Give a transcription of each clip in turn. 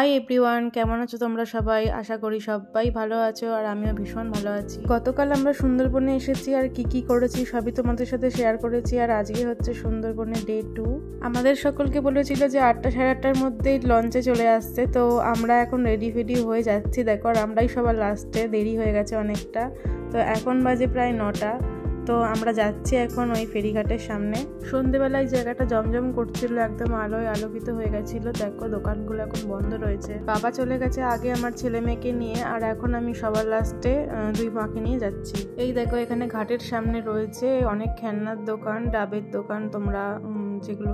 Hi everyone, কেমন আছো তোমরা সবাই? আশা করি সবাই ভালো আছো আর আমিও ভীষণ ভালো আছি। গতকাল আমরা সুন্দরবনে এসেছি আর কি করেছি সবই তোমাদের সাথে শেয়ার করেছি। আর আজকে হচ্ছে সুন্দরবনে ডে 2। আমাদের সকলকে বলেছিল যে 8টা সাড়ে 8টার মধ্যেই লঞ্চে চলে আসছে, তো আমরা এখন রেডি ফেডি হয়ে যাচ্ছি। দেখো আর আমরাই সবার লাস্টে, দেরি হয়ে গেছে অনেকটা। তো এখন বাজে প্রায় 9টা। তো আমরা যাচ্ছি এখন ওই ফেরিঘাটের সামনে। সন্ধেবেলায় জায়গাটা জমজম করছিল, একদম আলোয় আলোকিত হয়ে গেছিল। দেখো দোকানগুলো এখন বন্ধ রয়েছে। বাবা চলে গেছে আগে আমার ছেলে মেয়েকে নিয়ে, আর এখন আমি সবার লাস্টে 2 মাকে নিয়ে যাচ্ছি। এই দেখো এখানে ঘাটের সামনে রয়েছে অনেক খেলনার দোকান, ডাবের দোকান, তোমরা যেগুলো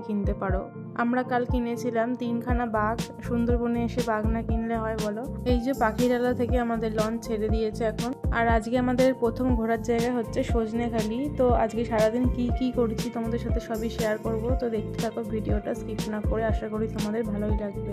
কিনতে পারো। আমরা কাল কিনেছিলাম 3খানা বাঘ। সুন্দরবনে এসে বাঘ না কিনলে হয় বলো? এই যে পাখিরালয় থেকে আমাদের লঞ্চ ছেড়ে দিয়েছে এখন। আর আজকে আমাদের প্রথম ঘোরার জায়গা হচ্ছে সজনেখালি। তো আজকে সারাদিন কি করেছি তোমাদের সাথে সবই শেয়ার করব। তো দেখতে থাকো ভিডিওটা স্কিপ না করে, আশা করি তোমাদের ভালোই লাগবে।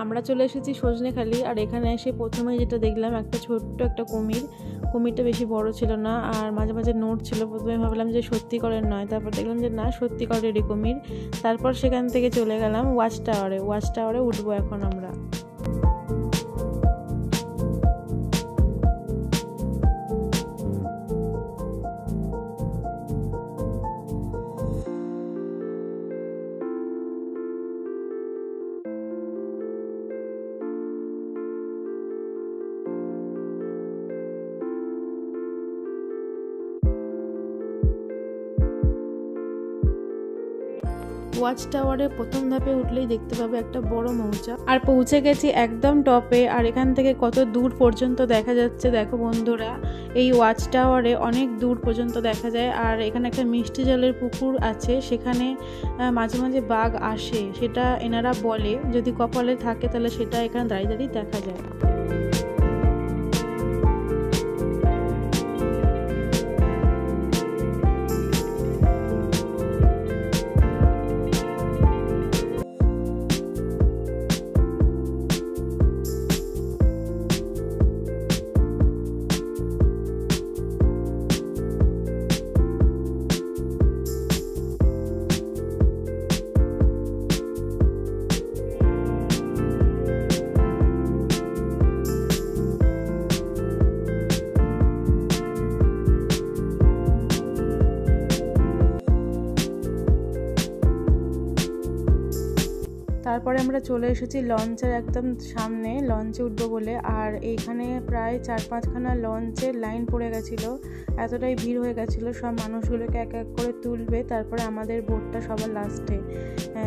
আমরা চলে এসেছি সজনেখালি। আর এখানে এসে প্রথমে যেটা দেখলাম একটা ছোট্ট একটা কুমিরটা বেশি বড় ছিল না, আর মাঝে মাঝে নোট ছিল। প্রথমে ভাবলাম যে সত্যিকারের নয়, তারপর দেখলাম যে না সত্যিকারেরই কুমির। তারপর সেখান থেকে চলে গেলাম ওয়াচ টাওয়ারে উঠবো এখন আমরা। ওয়াচ টাওয়ারে প্রথম ধাপে উঠলেই দেখতে পাবে একটা বড় মৌচাক। আর পৌঁছে গেছি একদম টপে। আর এখান থেকে কত দূর পর্যন্ত দেখা যাচ্ছে দেখো বন্ধুরা। এই ওয়াচ টাওয়ারে অনেক দূর পর্যন্ত দেখা যায়। আর এখানে একটা মিষ্টি জলের পুকুর আছে, সেখানে মাঝে মাঝে বাঘ আসে, সেটা এনারা বলে। যদি কপালে থাকে তাহলে সেটা এখানে দাঁড়িয়ে দেখা যায়। তারপরে আমরা চলে এসেছি লঞ্চের একদম সামনে, লঞ্চে উঠবো বলে। আর এইখানে প্রায় 4-5খানা লঞ্চের লাইন পড়ে গেছিলো, এতটাই ভিড় হয়ে গেছিলো। সব মানুষগুলোকে এক এক করে তুলবে, তারপরে আমাদের বোটটা সবার লাস্টে।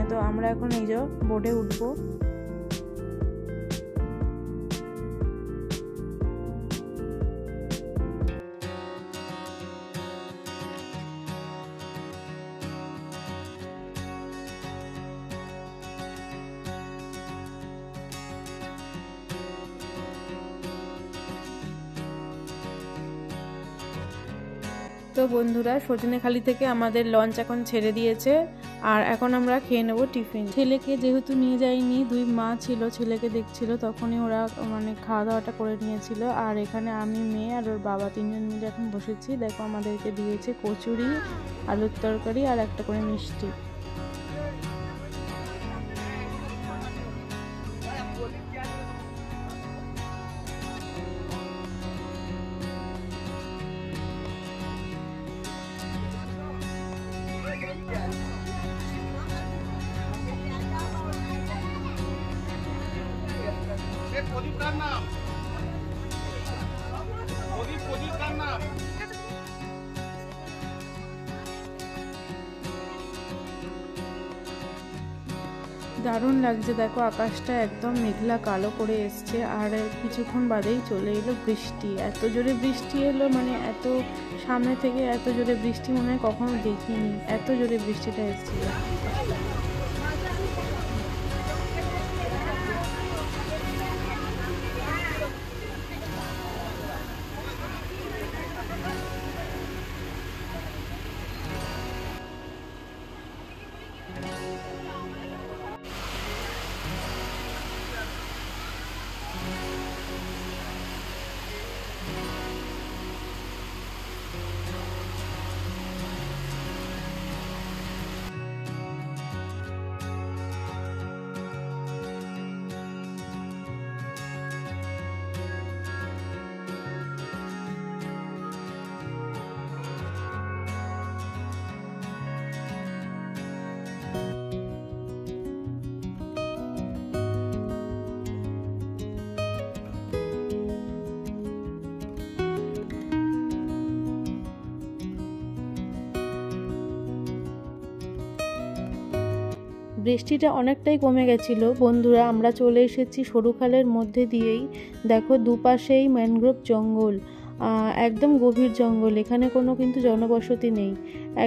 তো আমরা এখন এই যে বোটে উঠবো। তো বন্ধুরা, সজনেখালি থেকে আমাদের লঞ্চ এখন ছেড়ে দিয়েছে। আর এখন আমরা খেয়ে নেবো টিফিন। ছেলেকে যেহেতু নিয়ে যাইনি, 2 মা ছিল, ছেলেকে দেখছিল, তখনই ওরা খাওয়া দাওয়াটা করে নিয়েছিল। আর এখানে আমি, মেয়ে আর ওর বাবা 3জন মিলে এখন বসেছি। দেখো আমাদেরকে দিয়েছে কচুরি, আলুর তরকারি আর একটা করে মিষ্টি। দারুণ লাগছে, দেখো আকাশটা একদম মেঘলা কালো করে এসছে আর কিছুক্ষণ বাদেই চলে এলো বৃষ্টি। এত জোরে বৃষ্টি এলো, মানে এত সামনে থেকে এত জোরে বৃষ্টি মনে হয় কখনো দেখিনি, এত জোরে বৃষ্টিটা এসেছিল। বৃষ্টিটা অনেকটাই কমে গেছিলো বন্ধুরা। আমরা চলে এসেছি সরু খালের মধ্যে দিয়েই। দেখো দুপাশেই ম্যানগ্রোভ জঙ্গল, একদম গভীর জঙ্গল, এখানে কোনো কিন্তু জনবসতি নেই,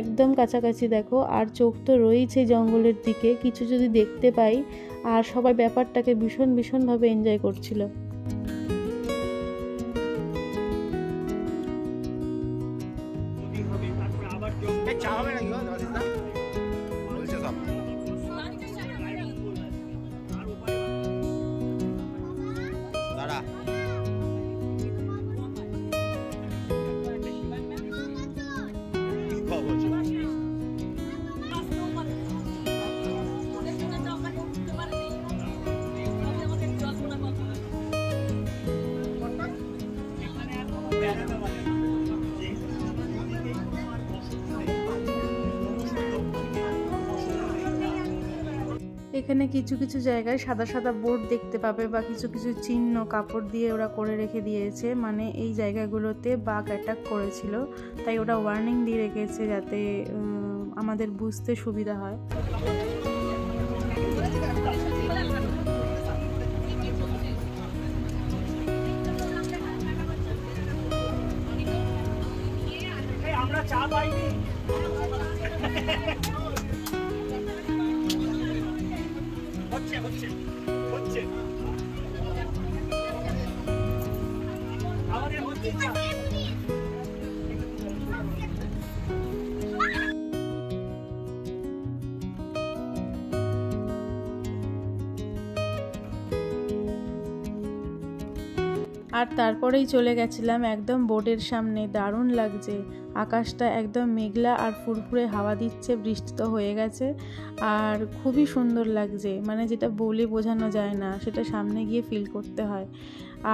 একদম কাছাকাছি দেখো। আর চোখ তো রয়েছে জঙ্গলের দিকে, কিছু যদি দেখতে পাই। আর সবাই ব্যাপারটাকে ভীষণভাবে এনজয় করছিল। এখানে কিছু কিছু জায়গায় সাদা সাদা বোর্ড দেখতে পাবে বা কিছু কিছু চিহ্ন কাপড় দিয়ে ওরা করে রেখে দিয়েছে, মানে এই জায়গাগুলোতে বাঘ অ্যাটাক করেছিল, তাই ওরা ওয়ার্নিং দিয়ে রেখেছে যাতে আমাদের বুঝতে সুবিধা হয়। আমরা চা পাইনি। আর তারপরেই চলে গেছিলাম একদম বোর্ডের সামনে। দারুণ লাগছে, আকাশটা একদম মেঘলা আর ফুরফুরে হাওয়া দিচ্ছে, বৃষ্টি তো হয়ে গেছে আর খুবই সুন্দর লাগছে, মানে যেটা বলে বোঝানো যায় না, সেটা সামনে গিয়ে ফিল করতে হয়।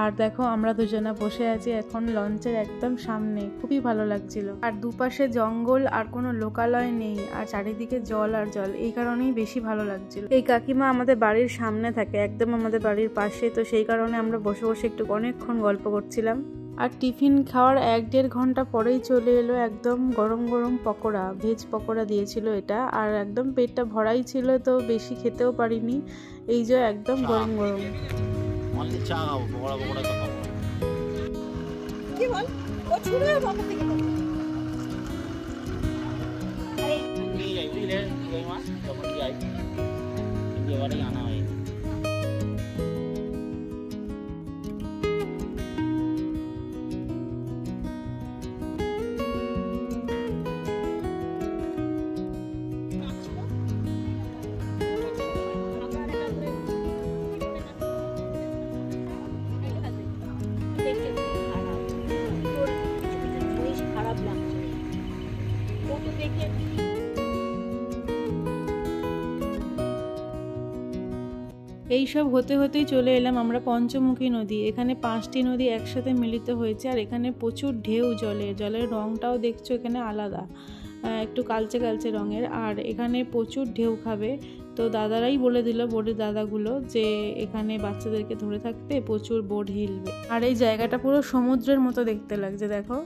আর দেখো আমরা দুজনা বসে আছি এখন লঞ্চের একদম সামনে, খুবই ভালো লাগছিল। আর দুপাশে জঙ্গল আর কোনো লোকালয় নেই, আর চারিদিকে জল আর জল, এই কারণেই বেশি ভালো লাগছিল। এই কাকিমা আমাদের বাড়ির সামনে থাকে, একদম আমাদের বাড়ির পাশে, তো সেই কারণে আমরা বসে বসে একটু অনেকক্ষণ গল্প করছিলাম। আর টিফিন খাওয়ার 1-1.5 ঘন্টা পরেই চলে এলো একদম গরম গরম পকোড়া, ভেজ পকোড়া দিয়েছিল এটা, আর একদম পেটটা ভরাই ছিল, তো বেশি খেতেও পারিনি, এই যে একদম গরম গরম। চা খাবো, পকোড়া পকোড়া তো খাবো। কি বল ও ছুড়ে বাবা থেকে তো আরে এই যাই বুঝলে ওই মা যখন যাই এই বাড়ি আনা হয়। এইসব হতে হতেই চলে এলাম আমরা পঞ্চমুখী নদী। এখানে 5টি নদী একসাথে মিলিত হয়েছে, আর এখানে প্রচুর ঢেউ, জলের রঙটাও দেখছো এখানে আলাদা, একটু কালচে কালচে রঙের, আর এখানে প্রচুর ঢেউ খাবে। তো দাদারাই বলে দিল, বোটের দাদাগুলো, যে এখানে বাচ্চাদেরকে ধরে থাকতে, প্রচুর বোট হিলবে। আর এই জায়গাটা পুরো সমুদ্রের মতো দেখতে লাগছে, দেখো।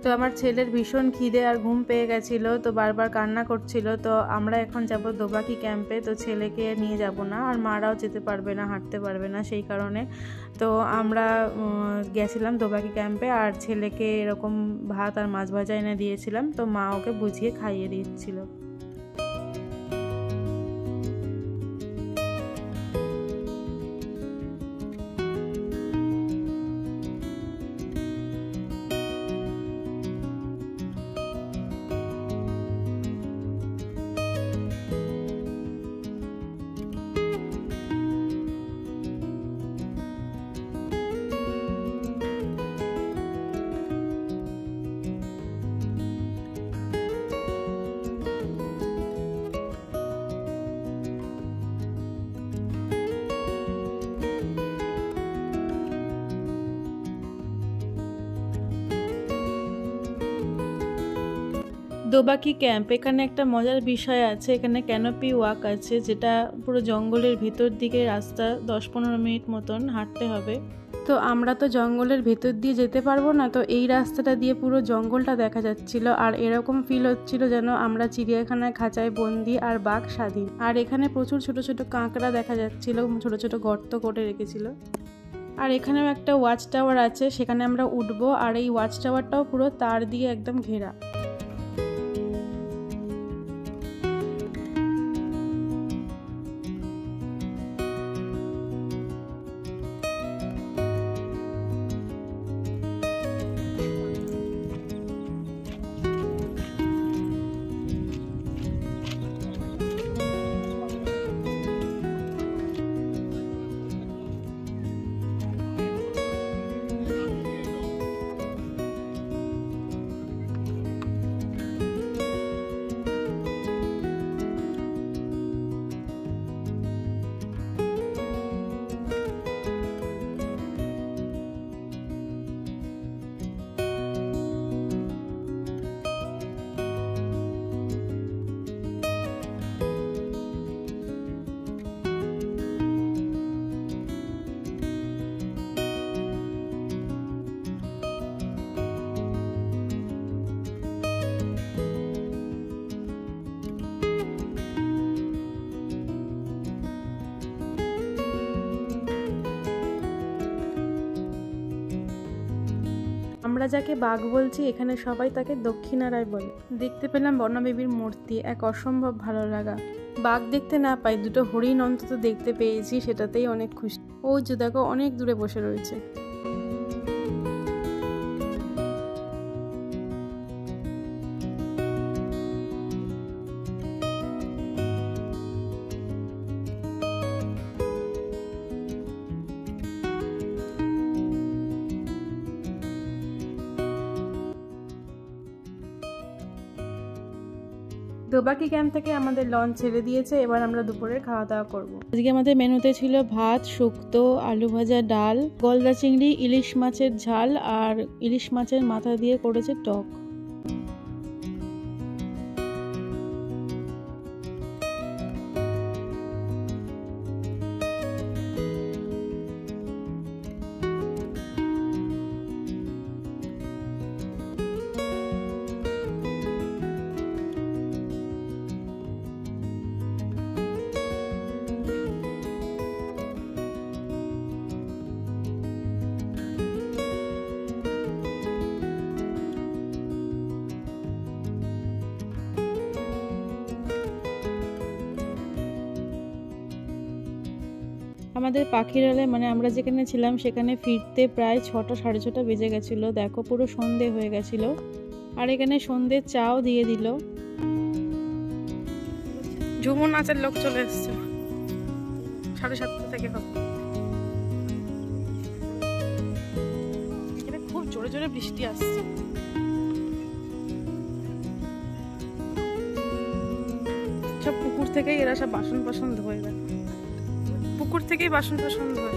তো আমার ছেলের ভীষণ খিদে আর ঘুম পেয়ে গেছিলো, তো বারবার কান্না করছিল। তো আমরা এখন যাব দোবাকি ক্যাম্পে। তো ছেলেকে নিয়ে যাব না, আর মারাও যেতে পারবে না, হাঁটতে পারবে না, সেই কারণে তো আমরা গেছিলাম দোবাকি ক্যাম্পে। আর ছেলেকে এরকম ভাত আর মাছ ভাজা এনে দিয়েছিলাম, তো মা ওকে বুঝিয়ে খাইয়ে দিচ্ছিল। দোবাকি ক্যাম্প, এখানে একটা মজার বিষয় আছে। এখানে ক্যানোপি ওয়াক আছে, যেটা পুরো জঙ্গলের ভিতর দিকে রাস্তা 10-15 মিনিট মতন হাঁটতে হবে। তো আমরা তো জঙ্গলের ভেতর দিয়ে যেতে পারবো না, তো এই রাস্তাটা দিয়ে পুরো জঙ্গলটা দেখা যাচ্ছিল। আর এরকম ফিল হচ্ছিল যেন আমরা চিড়িয়াখানায় খাঁচায় বন্দি আর বাঘ স্বাধীন। আর এখানে প্রচুর ছোট ছোট কাঁকড়া দেখা যাচ্ছিল, ছোট ছোট গর্ত করে রেখেছিল। আর এখানেও একটা ওয়াচ টাওয়ার আছে, সেখানে আমরা উঠবো। আর এই ওয়াচ টাওয়ারটাও পুরো তার দিয়ে একদম ঘেরা। আমরা যাকে বাঘ বলছি, এখানে সবাই তাকে দক্ষিণা রায় বলে। দেখতে পেলাম বনবেবীর মূর্তি, এক অসম্ভব ভালো লাগা। বাঘ দেখতে না পাই, দুটো হরিণ অন্তত দেখতে পেয়েছি, সেটাতেই অনেক খুশি। ও যে দেখো অনেক দূরে বসে রয়েছে। দোবাকি ক্যাম্প থেকে আমাদের লঞ্চ ছেড়ে দিয়েছে, এবার আমরা দুপুরে খাওয়া দাওয়া করব। আজকে আমাদের মেনুতে ছিল ভাত, শুক্তো, আলু ভাজা, ডাল, গলদা চিংড়ি, ইলিশ মাছের ঝাল আর ইলিশ মাছের মাথা দিয়ে করেছে টক। আমাদের পাখিরালে মানে আমরা যেখানে ছিলাম সেখানে ফিরতে প্রায় 6টা 6:30 বেজে গেছিলো। দেখো পুরো সন্ধে হয়ে গেছিল। আর এখানে সন্ধ্যের চাও দিয়ে দিল। ঝুমুর নাচের লোক চলে এসছে, 7:30 থেকে হবে। এখানে খুব জোরে জোরে বৃষ্টি আসছে। সব পুকুর থেকেই এরা সব বাসন ধোয়, পুকুর থেকেই বাসন ধোয়।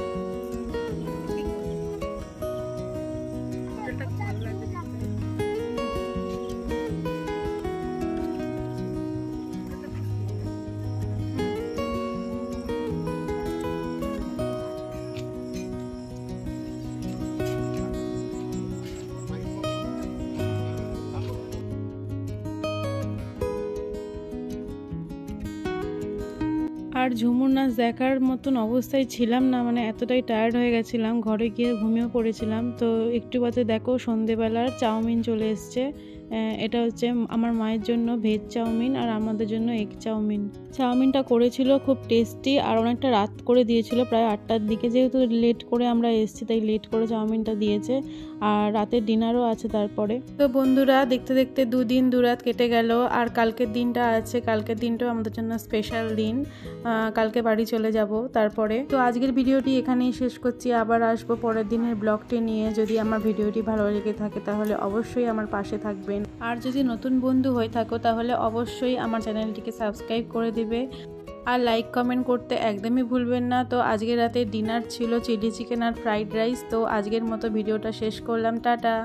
আর ঝুমুর নাচ দেখার মতন অবস্থায় ছিলাম না, মানে এতটাই টায়ার্ড হয়ে গেছিলাম, ঘরে গিয়ে ঘুমিয়েও পড়েছিলাম। তো একটু বাদে দেখো সন্ধেবেলার চাউমিন চলে এসছে। এটা হচ্ছে আমার মায়ের জন্য ভেজ চাউমিন আর আমাদের জন্য এগ চাউমিন। চাউমিনটা করেছিল খুব টেস্টি আর অনেকটা রাত করে দিয়েছিল, প্রায় 8টার দিকে, যেহেতু লেট করে আমরা এসেছি তাই লেট করে চাউমিনটা দিয়েছে। আর রাতের ডিনারও আছে তারপরে। তো বন্ধুরা, দেখতে দেখতে 2 দিন 2 রাত কেটে গেল আর কালকের দিনটা আছে। কালকের দিনটাও আমাদের জন্য স্পেশাল দিন, কালকে বাড়ি চলে যাব তারপরে। তো আজকের ভিডিওটি এখানেই শেষ করছি, আবার আসবো পরের দিনের ব্লগটি নিয়ে। যদি আমার ভিডিওটি ভালো লেগে থাকে তাহলে অবশ্যই আমার পাশে থাকবেন, আর যদি নতুন বন্ধু হয়ে থাকো তাহলে অবশ্যই আমার চ্যানেলটিকে সাবস্ক্রাইব করে দিবে আর লাইক কমেন্ট করতে একদমই ভুলবেন না। তো আজকের রাতে ডিনার ছিল চিলি চিকেন আর ফ্রাইড রাইস। তো আজকের মতো ভিডিওটা শেষ করলাম, টাটা।